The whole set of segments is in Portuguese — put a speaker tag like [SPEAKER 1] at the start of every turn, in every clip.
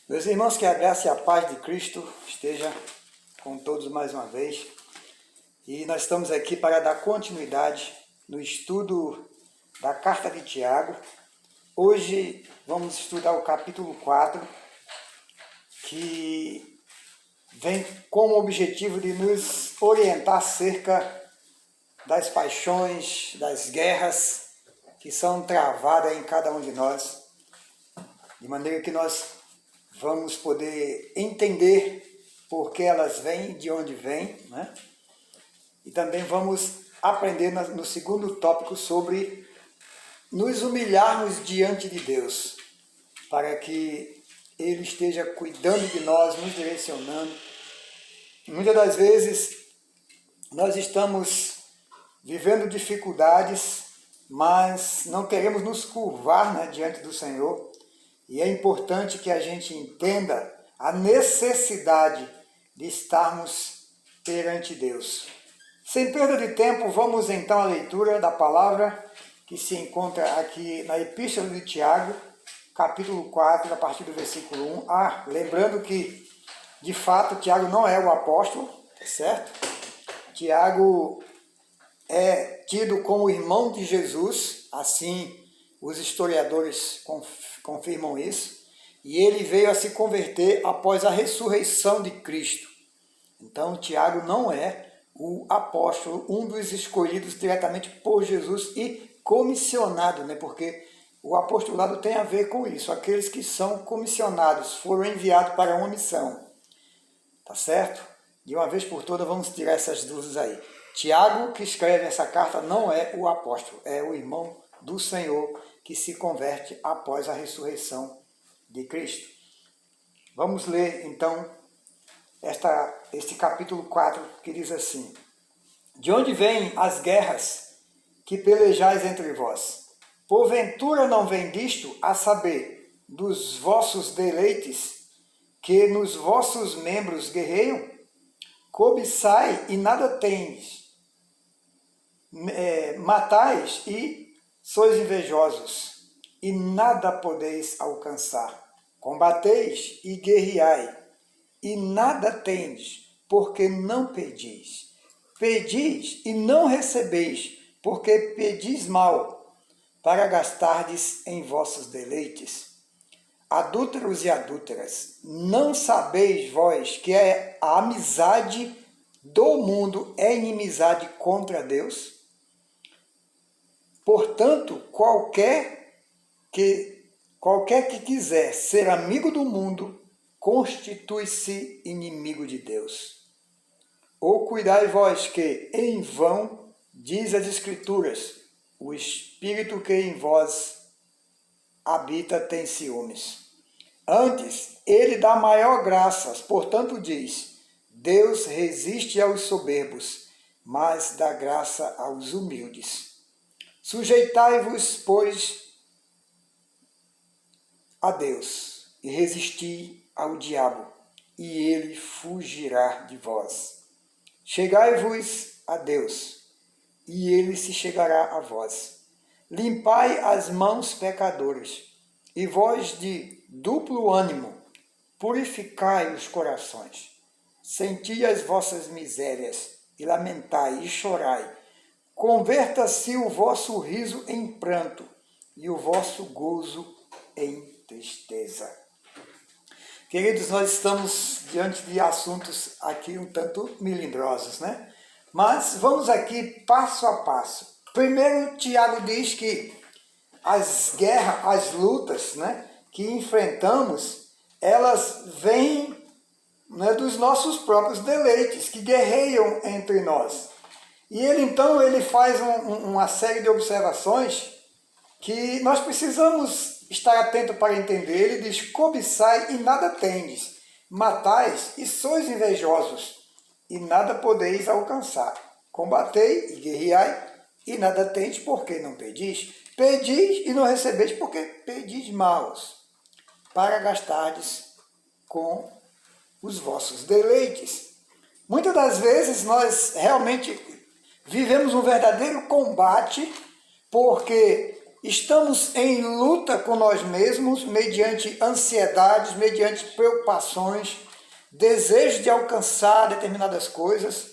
[SPEAKER 1] Meus irmãos, que a graça e a paz de Cristo esteja com todos mais uma vez. E nós estamos aqui para dar continuidade no estudo da Carta de Tiago. Hoje vamos estudar o capítulo 4, que vem com o objetivo de nos orientar acerca das paixões, das guerras que são travadas em cada um de nós, de maneira que nós vamos poder entender por que elas vêm, de onde vêm, né? E também vamos aprender no segundo tópico sobre nos humilharmos diante de Deus, para que Ele esteja cuidando de nós, nos direcionando. Muitas das vezes nós estamos vivendo dificuldades, mas não queremos nos curvar, né, diante do Senhor. E é importante que a gente entenda a necessidade de estarmos perante Deus. Sem perda de tempo, vamos então à leitura da palavra que se encontra aqui na Epístola de Tiago, capítulo 4, a partir do versículo 1. Lembrando que, de fato, Tiago não é o apóstolo, certo? Tiago é tido como irmão de Jesus, assim os historiadores confirmam isso, e ele veio a se converter após a ressurreição de Cristo. Então, Tiago não é o apóstolo, um dos escolhidos diretamente por Jesus e comissionado, né? Porque o apostolado tem a ver com isso, aqueles que são comissionados, foram enviados para uma missão, tá certo? De uma vez por todas, vamos tirar essas dúvidas aí. Tiago, que escreve essa carta, não é o apóstolo, é o irmão do Senhor que se converte após a ressurreição de Cristo. Vamos ler, então, este capítulo 4, que diz assim: De onde vêm as guerras que pelejais entre vós? Porventura não vem disto, a saber, dos vossos deleites, que nos vossos membros guerreiam? Cobiçai e nada tendes, matais e sois invejosos, e nada podeis alcançar. Combateis e guerreai, e nada tendes, porque não pedis. Pedis e não recebeis, porque pedis mal, para gastardes em vossos deleites. Adúlteros e adúlteras, não sabeis vós que a amizade do mundo é inimizade contra Deus? Portanto, qualquer que quiser ser amigo do mundo, constitui-se inimigo de Deus. Ou cuidai vós que, em vão, diz as Escrituras, o Espírito que em vós habita tem ciúmes. Antes, ele dá maior graças, portanto diz, Deus resiste aos soberbos, mas dá graça aos humildes. Sujeitai-vos, pois, a Deus, e resisti ao diabo, e ele fugirá de vós. Chegai-vos a Deus, e ele se chegará a vós. Limpai as mãos, pecadores, e vós de duplo ânimo, purificai os corações. Senti as vossas misérias, e lamentai e chorai. Converta-se o vosso riso em pranto, e o vosso gozo em tristeza. Queridos, nós estamos diante de assuntos aqui um tanto melindrosos, né? Mas vamos aqui passo a passo. Primeiro, Tiago diz que as guerras, as lutas, né, que enfrentamos, elas vêm, né, dos nossos próprios deleites, que guerreiam entre nós. E ele faz uma série de observações que nós precisamos estar atentos para entender. Ele diz, cobiçai e nada tendes, matais e sois invejosos, e nada podeis alcançar. Combatei e guerreai, e nada tendes, porque não pedis. Pedis e não recebeis, porque pedis maus, para gastardes com os vossos deleites. Muitas das vezes nós realmente vivemos um verdadeiro combate, porque estamos em luta com nós mesmos, mediante ansiedades, mediante preocupações, desejo de alcançar determinadas coisas.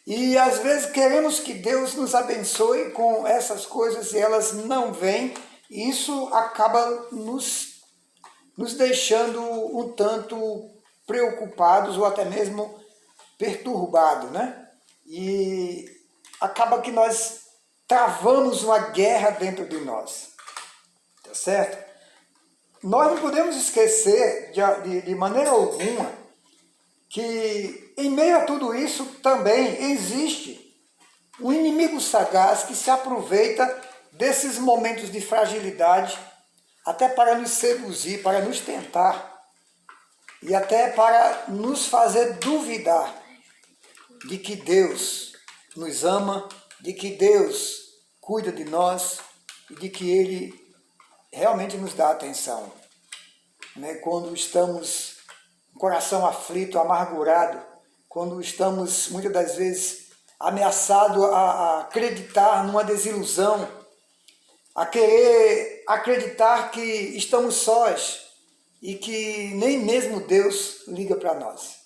[SPEAKER 1] E às vezes queremos que Deus nos abençoe com essas coisas e elas não vêm. E isso acaba nos deixando um tanto preocupados ou até mesmo perturbados, né? E acaba que nós travamos uma guerra dentro de nós, tá certo? Nós não podemos esquecer de maneira alguma que em meio a tudo isso também existe um inimigo sagaz que se aproveita desses momentos de fragilidade até para nos seduzir, para nos tentar e até para nos fazer duvidar de que Deus nos ama, de que Deus cuida de nós e de que Ele realmente nos dá atenção. Né? Quando estamos com o coração aflito, amargurado, quando estamos muitas das vezes ameaçados a acreditar numa desilusão, a querer acreditar que estamos sós e que nem mesmo Deus liga para nós.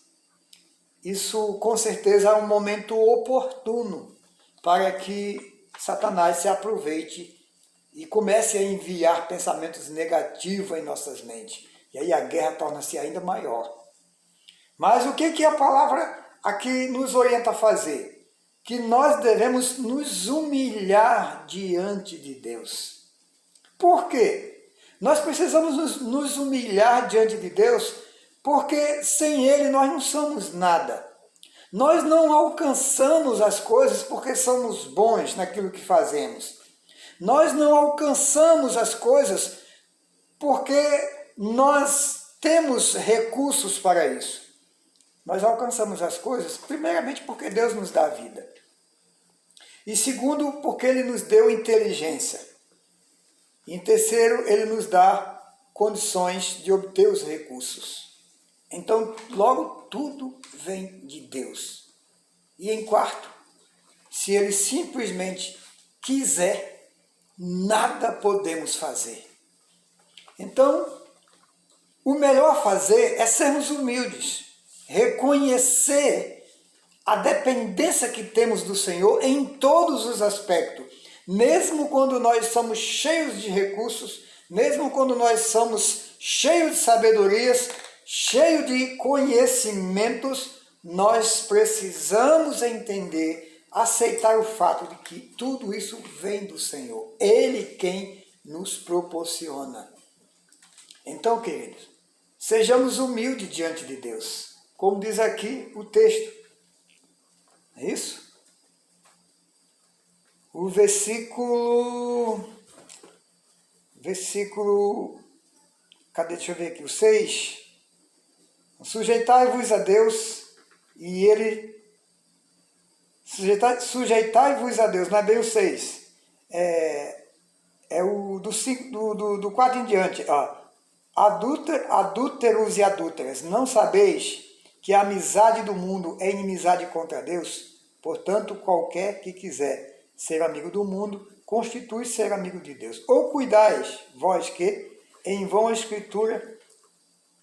[SPEAKER 1] Isso com certeza é um momento oportuno para que Satanás se aproveite e comece a enviar pensamentos negativos em nossas mentes. E aí a guerra torna-se ainda maior. Mas o que a palavra aqui nos orienta a fazer? Que nós devemos nos humilhar diante de Deus. Por quê? Nós precisamos nos humilhar diante de Deus porque sem Ele nós não somos nada. Nós não alcançamos as coisas porque somos bons naquilo que fazemos. Nós não alcançamos as coisas porque nós temos recursos para isso. Nós alcançamos as coisas primeiramente porque Deus nos dá vida. E segundo, porque Ele nos deu inteligência. E em terceiro, Ele nos dá condições de obter os recursos. Então, logo tudo vem de Deus. E em quarto, se Ele simplesmente quiser, nada podemos fazer. Então, o melhor a fazer é sermos humildes, reconhecer a dependência que temos do Senhor em todos os aspectos, mesmo quando nós somos cheios de recursos, mesmo quando nós somos cheios de sabedorias, cheios de conhecimentos, nós precisamos entender, aceitar o fato de que tudo isso vem do Senhor. Ele quem nos proporciona. Então, queridos, sejamos humildes diante de Deus, como diz aqui o texto. É isso? O versículo, cadê, deixa eu ver aqui, o 6. Sujeitai-vos a Deus e Ele, sujeitai-vos a Deus, não é bem o 6, é o do 4 em diante, ó. Adúlteros e adúlteras, não sabeis que a amizade do mundo é inimizade contra Deus? Portanto, qualquer que quiser ser amigo do mundo, constitui ser amigo de Deus. Ou cuidais, vós que, em vão a Escritura,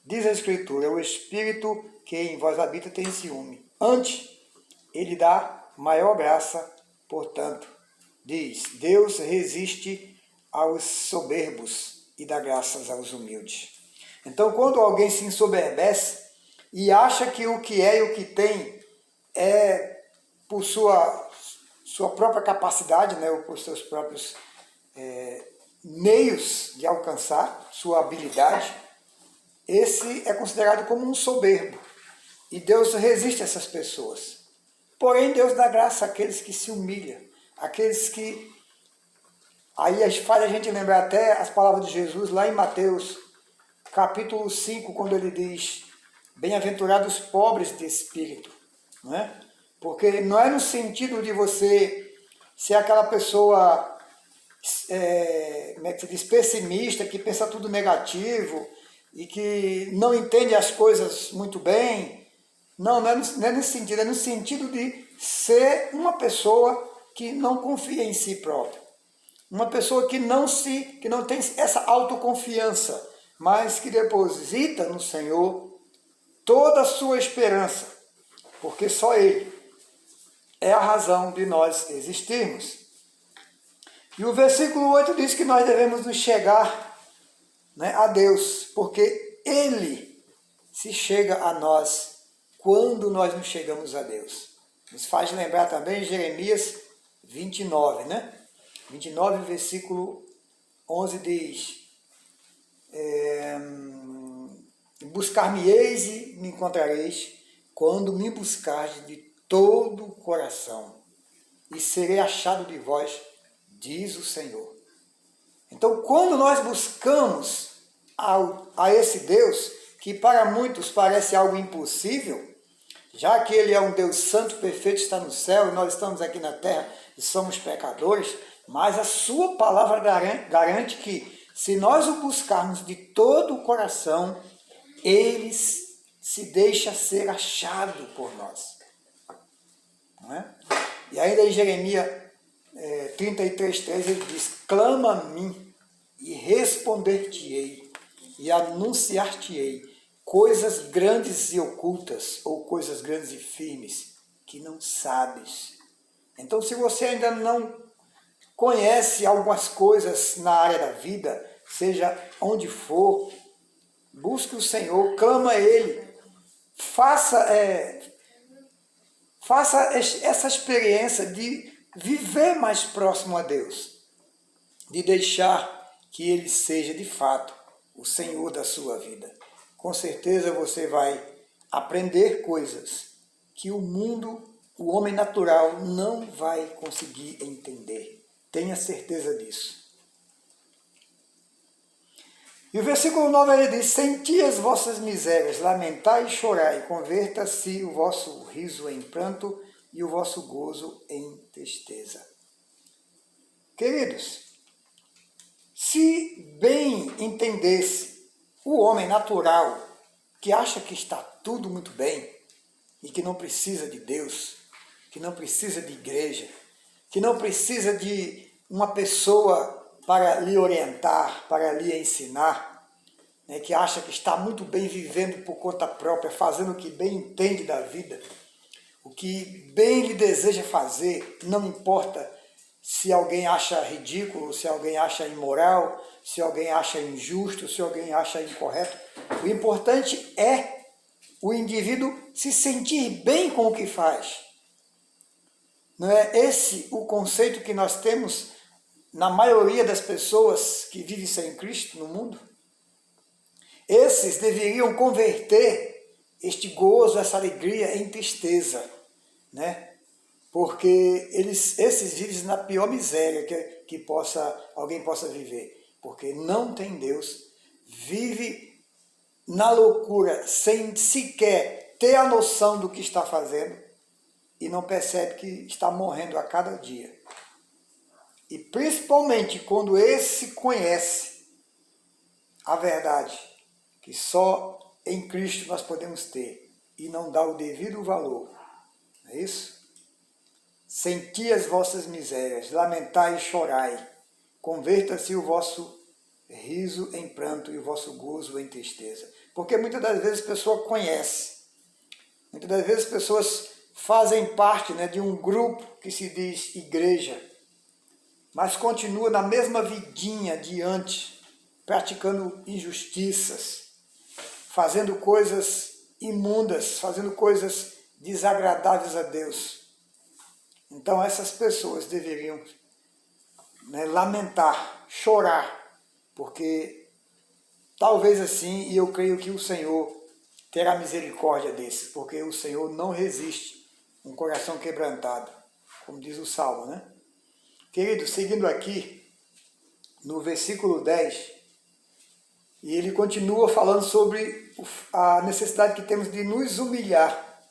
[SPEAKER 1] diz a Escritura, o Espírito que em vós habita tem ciúme. Antes, ele dá maior graça, portanto, diz, Deus resiste aos soberbos e dá graças aos humildes. Então, quando alguém se ensoberbece e acha que o que é e o que tem é por sua própria capacidade, né, ou por seus próprios meios de alcançar sua habilidade, esse é considerado como um soberbo. E Deus resiste a essas pessoas. Porém, Deus dá graça àqueles que se humilham, aqueles que... Aí faz a gente lembrar até as palavras de Jesus lá em Mateus, capítulo 5, quando ele diz, bem-aventurados os pobres de espírito, não é? Porque não é no sentido de você ser aquela pessoa, como é que se diz, pessimista, que pensa tudo negativo e que não entende as coisas muito bem. Não é nesse sentido, é no sentido de ser uma pessoa que não confia em si própria. Uma pessoa que não tem essa autoconfiança, mas que deposita no Senhor toda a sua esperança, porque só Ele é a razão de nós existirmos. E o versículo 8 diz que nós devemos nos chegar, né, a Deus, porque Ele se chega a nós quando nós nos chegamos a Deus. Nos faz lembrar também Jeremias 29, né? 29, versículo 11 diz: buscar-me-eis e me encontrareis quando me buscardes de todo o coração, e serei achado de vós, diz o Senhor. Então, quando nós buscamos a esse Deus, que para muitos parece algo impossível, já que Ele é um Deus santo, perfeito, está no céu, e nós estamos aqui na terra e somos pecadores, mas a sua palavra garante que, se nós o buscarmos de todo o coração, Ele se deixa ser achado por nós. Não é? E ainda em Jeremias 33:3 ele diz: clama a mim e responder-te-ei e anunciar-te-ei coisas grandes e ocultas, ou coisas grandes e firmes que não sabes. Então, se você ainda não conhece algumas coisas na área da vida, seja onde for, busque o Senhor, clama a Ele, faça essa experiência de viver mais próximo a Deus, de deixar que Ele seja de fato o Senhor da sua vida. Com certeza você vai aprender coisas que o mundo, o homem natural, não vai conseguir entender. Tenha certeza disso. E o versículo 9 ele diz: senti as vossas misérias, lamentai e chorai, converta-se o vosso riso em pranto e o vosso gozo em tristeza. Queridos, se bem entendesse o homem natural, que acha que está tudo muito bem e que não precisa de Deus, que não precisa de igreja, que não precisa de uma pessoa para lhe orientar, para lhe ensinar, né, que acha que está muito bem vivendo por conta própria, fazendo o que bem entende da vida, o que bem lhe deseja fazer, não importa se alguém acha ridículo, se alguém acha imoral, se alguém acha injusto, se alguém acha incorreto. O importante é o indivíduo se sentir bem com o que faz. Não é esse o conceito que nós temos na maioria das pessoas que vivem sem Cristo no mundo? Esses deveriam converter este gozo, essa alegria em tristeza, né? Porque esses vivem na pior miséria que alguém possa viver, porque não tem Deus, vive na loucura, sem sequer ter a noção do que está fazendo, e não percebe que está morrendo a cada dia. E principalmente quando esse conhece a verdade, que só em Cristo nós podemos ter, e não dá o devido valor, não é isso? Senti as vossas misérias, lamentai e chorai, converta-se o vosso riso em pranto e o vosso gozo em tristeza. Porque muitas das vezes a pessoa conhece, muitas das vezes as pessoas fazem parte, né, de um grupo que se diz igreja, mas continua na mesma vidinha de antes, praticando injustiças, fazendo coisas imundas, fazendo coisas desagradáveis a Deus. Então essas pessoas deveriam, né, lamentar, chorar, porque talvez assim, e eu creio que o Senhor terá misericórdia desses, porque o Senhor não resiste um coração quebrantado, como diz o Salmo, né? Querido, seguindo aqui, no versículo 10, e ele continua falando sobre a necessidade que temos de nos humilhar.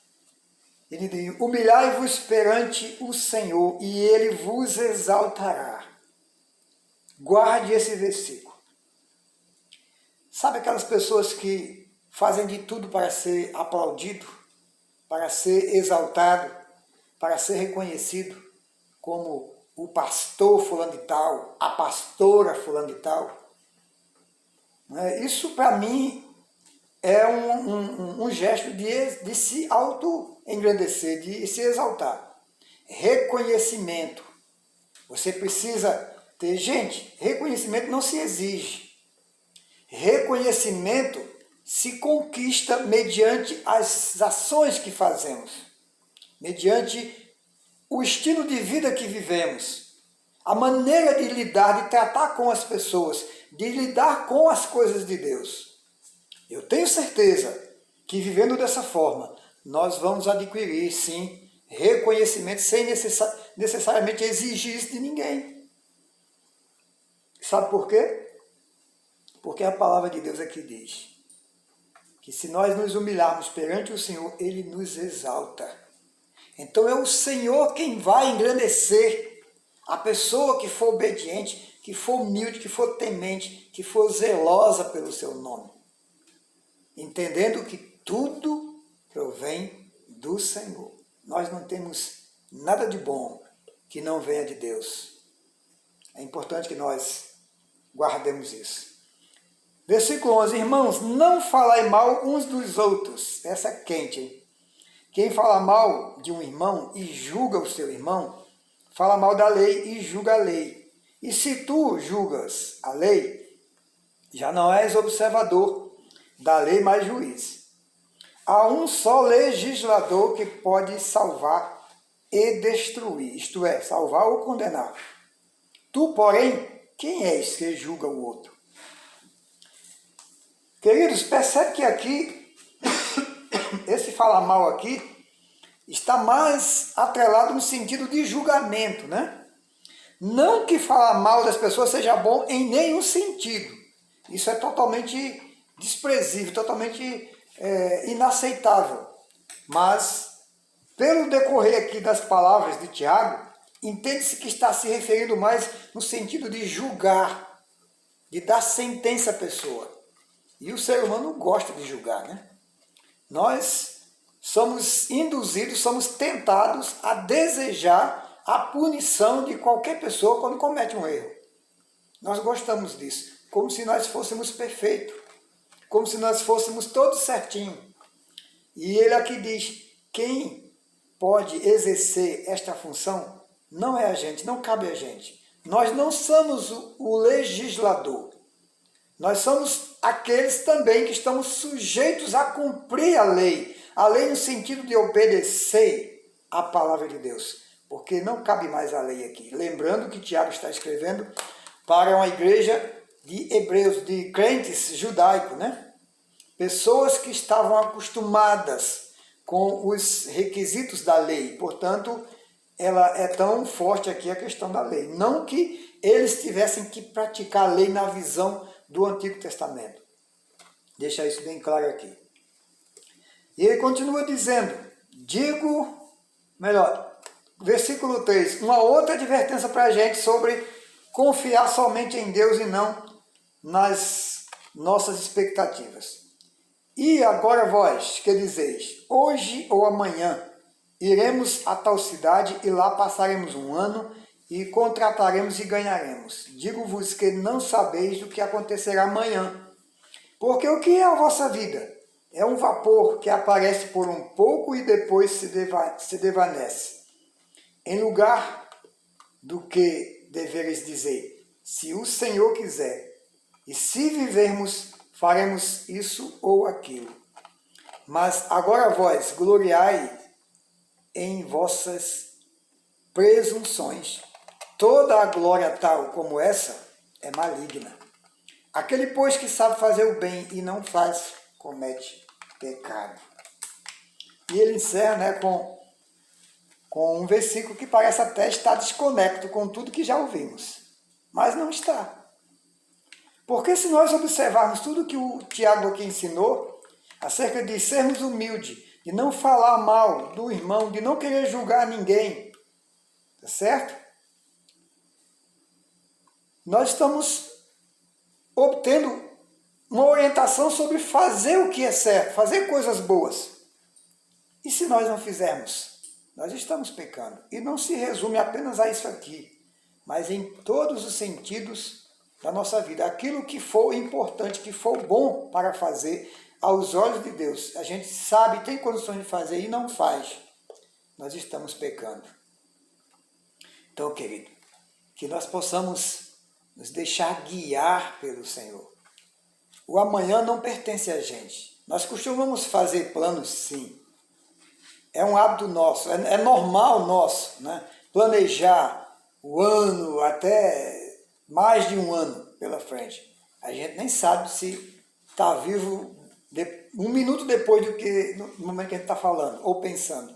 [SPEAKER 1] Ele diz: humilhai-vos perante o Senhor, e Ele vos exaltará. Guarde esse versículo. Sabe aquelas pessoas que fazem de tudo para ser aplaudido, para ser exaltado, para ser reconhecido como o pastor fulano de tal, a pastora fulano de tal. Isso para mim é um gesto de se auto-engrandecer, de se exaltar. Reconhecimento. Você precisa ter... Gente, reconhecimento não se exige. Reconhecimento se conquista mediante as ações que fazemos, mediante o estilo de vida que vivemos, a maneira de lidar, de tratar com as pessoas, de lidar com as coisas de Deus. Eu tenho certeza que vivendo dessa forma, nós vamos adquirir, sim, reconhecimento sem necessariamente exigir isso de ninguém. Sabe por quê? Porque a palavra de Deus aqui diz que se nós nos humilharmos perante o Senhor, Ele nos exalta. Então é o Senhor quem vai engrandecer a pessoa que for obediente, que for humilde, que for temente, que for zelosa pelo seu nome. Entendendo que tudo provém do Senhor. Nós não temos nada de bom que não venha de Deus. É importante que nós guardemos isso. Versículo 11, irmãos, não falai mal uns dos outros. Essa é quente, hein? Quem fala mal de um irmão e julga o seu irmão, fala mal da lei e julga a lei. E se tu julgas a lei, já não és observador da lei, mas juiz. Há um só legislador que pode salvar e destruir, isto é, salvar ou condenar. Tu, porém, quem és que julga o outro? Queridos, percebe que aqui, esse falar mal aqui, está mais atrelado no sentido de julgamento, né? Não que falar mal das pessoas seja bom em nenhum sentido. Isso é totalmente desprezível, totalmente inaceitável. Mas, pelo decorrer aqui das palavras de Tiago, entende-se que está se referindo mais no sentido de julgar, de dar sentença à pessoa. E o ser humano gosta de julgar, né? Nós somos induzidos, somos tentados a desejar a punição de qualquer pessoa quando comete um erro. Nós gostamos disso, como se nós fôssemos perfeitos, como se nós fôssemos todos certinhos. E ele aqui diz, quem pode exercer esta função não é a gente, não cabe a gente. Nós não somos o legislador. Nós somos aqueles também que estamos sujeitos a cumprir a lei no sentido de obedecer à palavra de Deus, porque não cabe mais a lei aqui. Lembrando que Tiago está escrevendo para uma igreja de hebreus, de crentes judaicos, né? Pessoas que estavam acostumadas com os requisitos da lei, portanto, ela é tão forte aqui a questão da lei. Não que eles tivessem que praticar a lei na visão do Antigo Testamento. Deixa isso bem claro aqui. E ele continua dizendo, versículo 3, uma outra advertência para a gente sobre confiar somente em Deus e não nas nossas expectativas. E agora vós, que dizeis, hoje ou amanhã iremos a tal cidade e lá passaremos um ano e contrataremos e ganharemos. Digo-vos que não sabeis do que acontecerá amanhã. Porque o que é a vossa vida? É um vapor que aparece por um pouco e depois se desvanece. Em lugar do que deveres dizer, se o Senhor quiser, e se vivermos, faremos isso ou aquilo. Mas agora vós, gloriai em vossas presunções. Toda a glória tal como essa é maligna. Aquele, pois, que sabe fazer o bem e não faz, comete pecado. E ele encerra, né, com um versículo que parece até estar desconecto com tudo que já ouvimos. Mas não está. Porque se nós observarmos tudo que o Tiago aqui ensinou, acerca de sermos humildes, de não falar mal do irmão, de não querer julgar ninguém, tá certo? Nós estamos obtendo uma orientação sobre fazer o que é certo, fazer coisas boas. E se nós não fizermos? Nós estamos pecando. E não se resume apenas a isso aqui. mas em todos os sentidos da nossa vida. Aquilo que for importante, que for bom para fazer aos olhos de Deus, a gente sabe, tem condições de fazer e não faz, nós estamos pecando. Então, querido, que nós possamos nos deixar guiar pelo Senhor. O amanhã não pertence a gente. Nós costumamos fazer planos, sim. É um hábito nosso, é normal nosso, né? Planejar o ano, até mais de um ano pela frente. A gente nem sabe se está vivo um minuto depois do que no momento que a gente está falando ou pensando.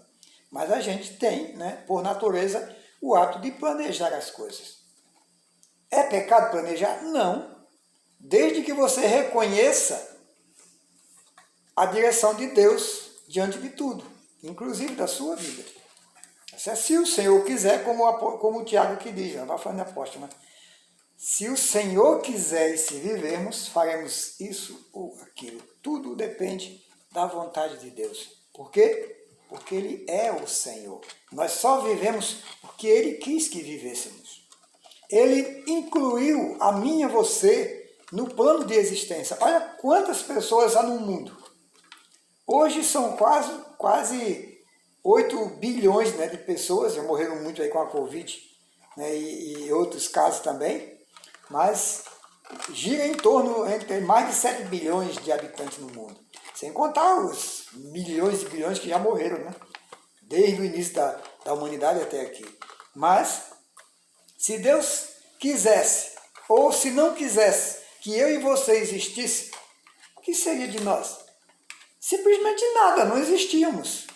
[SPEAKER 1] Mas a gente tem, né, por natureza, o hábito de planejar as coisas. É pecado planejar? Não. Desde que você reconheça a direção de Deus diante de tudo, inclusive da sua vida. Se o Senhor quiser, como o Tiago que diz, não vai falando apóstolo, né? Se o Senhor quiser e se vivermos, faremos isso ou aquilo. Tudo depende da vontade de Deus. Por quê? Porque Ele é o Senhor. Nós só vivemos porque Ele quis que vivêssemos. Ele incluiu a mim e você no plano de existência. Olha quantas pessoas há no mundo. Hoje são quase 8 bilhões, né, de pessoas, já morreram muito aí com a Covid, né, e outros casos também, mas gira em torno entre mais de 7 bilhões de habitantes no mundo. Sem contar os milhões e bilhões que já morreram, né, desde o início da humanidade até aqui. Mas, se Deus quisesse, ou se não quisesse que eu e você existisse, o que seria de nós? Simplesmente nada, não existíamos.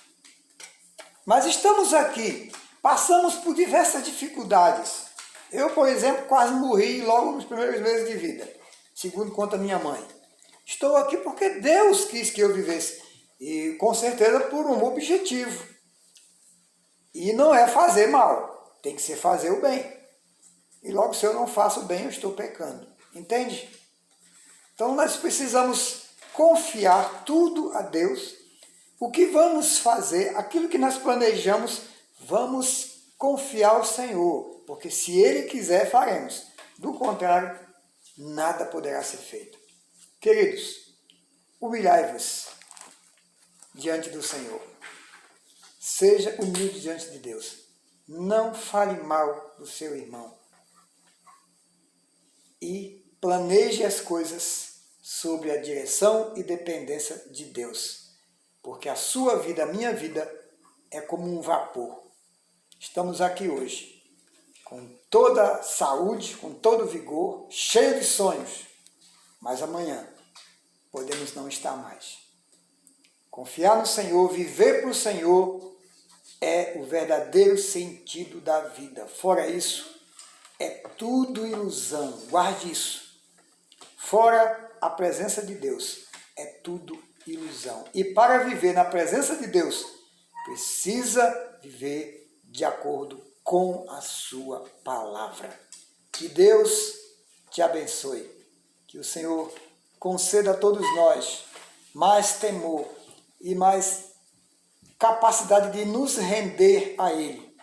[SPEAKER 1] Mas estamos aqui, passamos por diversas dificuldades. Eu, por exemplo, quase morri logo nos primeiros meses de vida, segundo conta minha mãe. Estou aqui porque Deus quis que eu vivesse, e com certeza por um objetivo. E não é fazer mal, tem que ser fazer o bem. E logo, se eu não faço o bem, eu estou pecando. Entende? Então nós precisamos confiar tudo a Deus. O que vamos fazer, aquilo que nós planejamos, vamos confiar ao Senhor, porque se Ele quiser, faremos. Do contrário, nada poderá ser feito. Queridos, humilhai-vos diante do Senhor. Seja humilde diante de Deus. Não fale mal do seu irmão. E planeje as coisas sobre a direção e dependência de Deus. Porque a sua vida, a minha vida, é como um vapor. Estamos aqui hoje, com toda a saúde, com todo o vigor, cheio de sonhos. Mas amanhã podemos não estar mais. Confiar no Senhor, viver para o Senhor, é o verdadeiro sentido da vida. Fora isso, é tudo ilusão. Guarde isso. Fora a presença de Deus, é tudo ilusão. E para viver na presença de Deus, precisa viver de acordo com a sua palavra. Que Deus te abençoe. Que o Senhor conceda a todos nós mais temor e mais capacidade de nos render a Ele,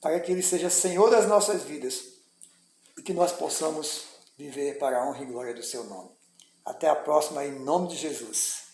[SPEAKER 1] para que Ele seja Senhor das nossas vidas e que nós possamos viver para a honra e glória do Seu nome. Até a próxima, em nome de Jesus.